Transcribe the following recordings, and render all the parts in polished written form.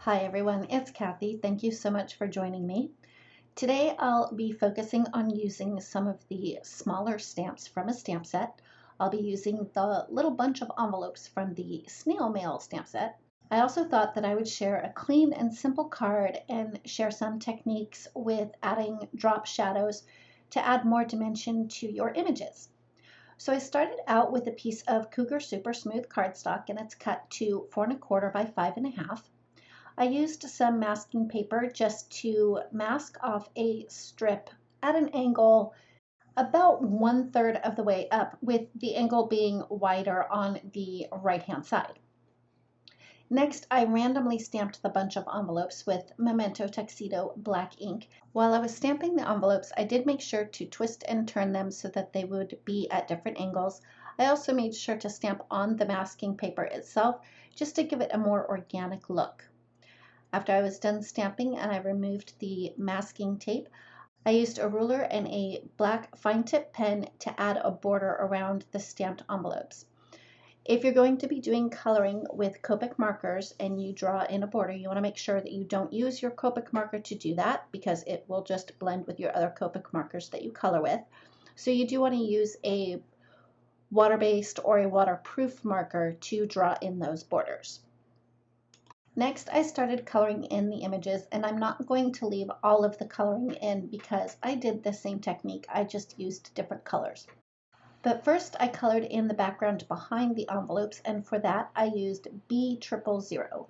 Hi everyone, it's Kathy. Thank you so much for joining me. Today I'll be focusing on using some of the smaller stamps from a stamp set. I'll be using the little bunch of envelopes from the Snail Mail Stamp Set. I also thought that I would share a clean and simple card and share some techniques with adding drop shadows to add more dimension to your images. So I started out with a piece of Cougar Super Smooth cardstock, and it's cut to 4 1/4 by 5 1/2. I used some masking paper just to mask off a strip at an angle about 1/3 of the way up, with the angle being wider on the right hand side. Next, I randomly stamped the bunch of envelopes with Memento Tuxedo black ink. While I was stamping the envelopes, I did make sure to twist and turn them so that they would be at different angles. I also made sure to stamp on the masking paper itself just to give it a more organic look. After I was done stamping and I removed the masking tape, I used a ruler and a black fine tip pen to add a border around the stamped envelopes. If you're going to be doing coloring with Copic markers and you draw in a border, you want to make sure that you don't use your Copic marker to do that, because it will just blend with your other Copic markers that you color with. So you do want to use a water-based or a waterproof marker to draw in those borders. Next, I started coloring in the images, and I'm not going to leave all of the coloring in because I did the same technique, I just used different colors. But first I colored in the background behind the envelopes, and for that I used B000.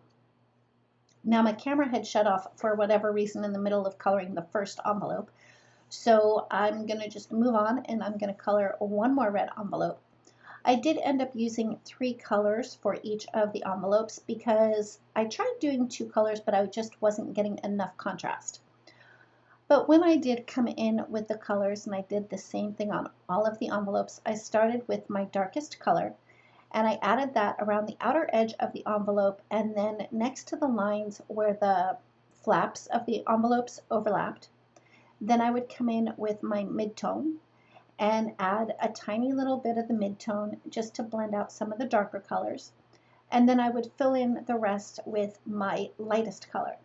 Now my camera had shut off for whatever reason in the middle of coloring the first envelope, so I'm going to just move on and I'm going to color one more red envelope. I did end up using 3 colors for each of the envelopes because I tried doing 2 colors, but I just wasn't getting enough contrast. But when I did come in with the colors and I did the same thing on all of the envelopes, I started with my darkest color and I added that around the outer edge of the envelope and then next to the lines where the flaps of the envelopes overlapped. Then I would come in with my midtone and add a tiny little bit of the midtone just to blend out some of the darker colors. And then I would fill in the rest with my lightest color.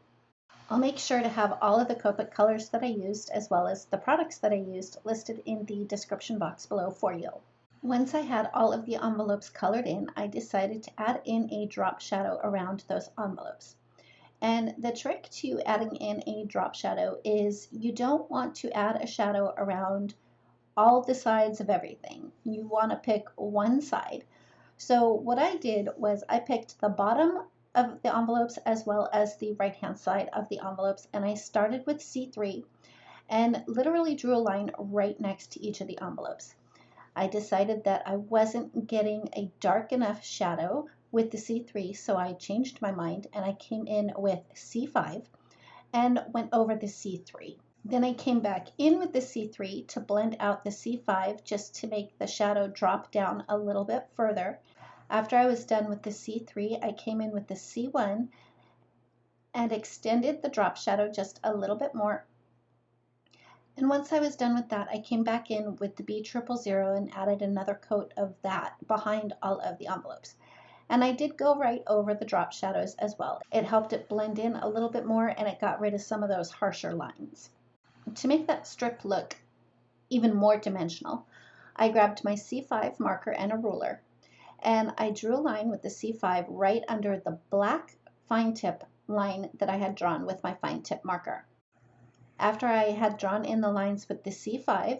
I'll make sure to have all of the Copic colors that I used, as well as the products that I used, listed in the description box below for you. Once I had all of the envelopes colored in, I decided to add in a drop shadow around those envelopes. And the trick to adding in a drop shadow is you don't want to add a shadow around all the sides of everything. You want to pick one side. So what I did was I picked the bottom of the envelopes as well as the right hand side of the envelopes, and I started with C3 and literally drew a line right next to each of the envelopes. I decided that I wasn't getting a dark enough shadow with the C3, so I changed my mind and I came in with C5 and went over the C3. Then I came back in with the C3 to blend out the C5 just to make the shadow drop down a little bit further. After I was done with the C3, I came in with the C1 and extended the drop shadow just a little bit more. And once I was done with that, I came back in with the B000 and added another coat of that behind all of the envelopes. And I did go right over the drop shadows as well. It helped it blend in a little bit more and it got rid of some of those harsher lines. To make that strip look even more dimensional, I grabbed my C5 marker and a ruler, and I drew a line with the C5 right under the black fine tip line that I had drawn with my fine tip marker. After I had drawn in the lines with the C5,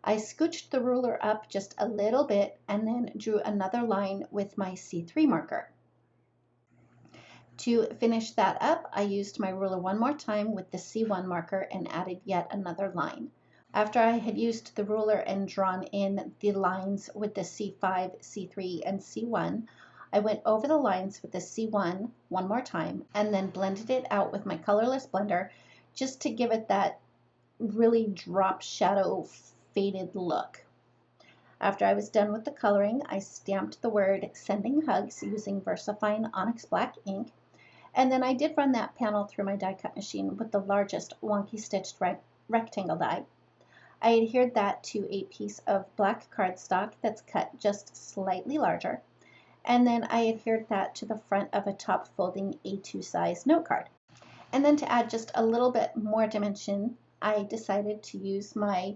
I scooched the ruler up just a little bit and then drew another line with my C3 marker. To finish that up, I used my ruler one more time with the C1 marker and added yet another line. After I had used the ruler and drawn in the lines with the C5, C3, and C1, I went over the lines with the C1 one more time and then blended it out with my colorless blender just to give it that really drop shadow faded look. After I was done with the coloring, I stamped the word "Sending Hugs" using VersaFine Onyx black ink. And then I did run that panel through my die cut machine with the largest Wonky stitched rectangle die. I adhered that to a piece of black cardstock that's cut just slightly larger. and then I adhered that to the front of a top folding A2 size note card. And then to add just a little bit more dimension, I decided to use my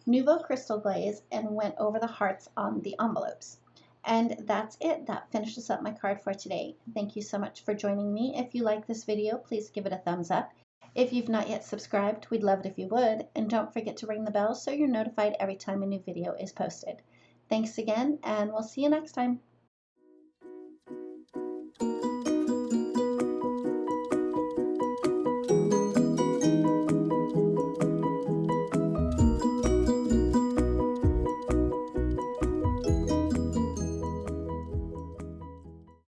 Nuvo crystal glaze and went over the hearts on the envelopes. And that's it. That finishes up my card for today. Thank you so much for joining me. If you like this video, please give it a thumbs up. If you've not yet subscribed, we'd love it if you would. And don't forget to ring the bell so you're notified every time a new video is posted. Thanks again, and we'll see you next time.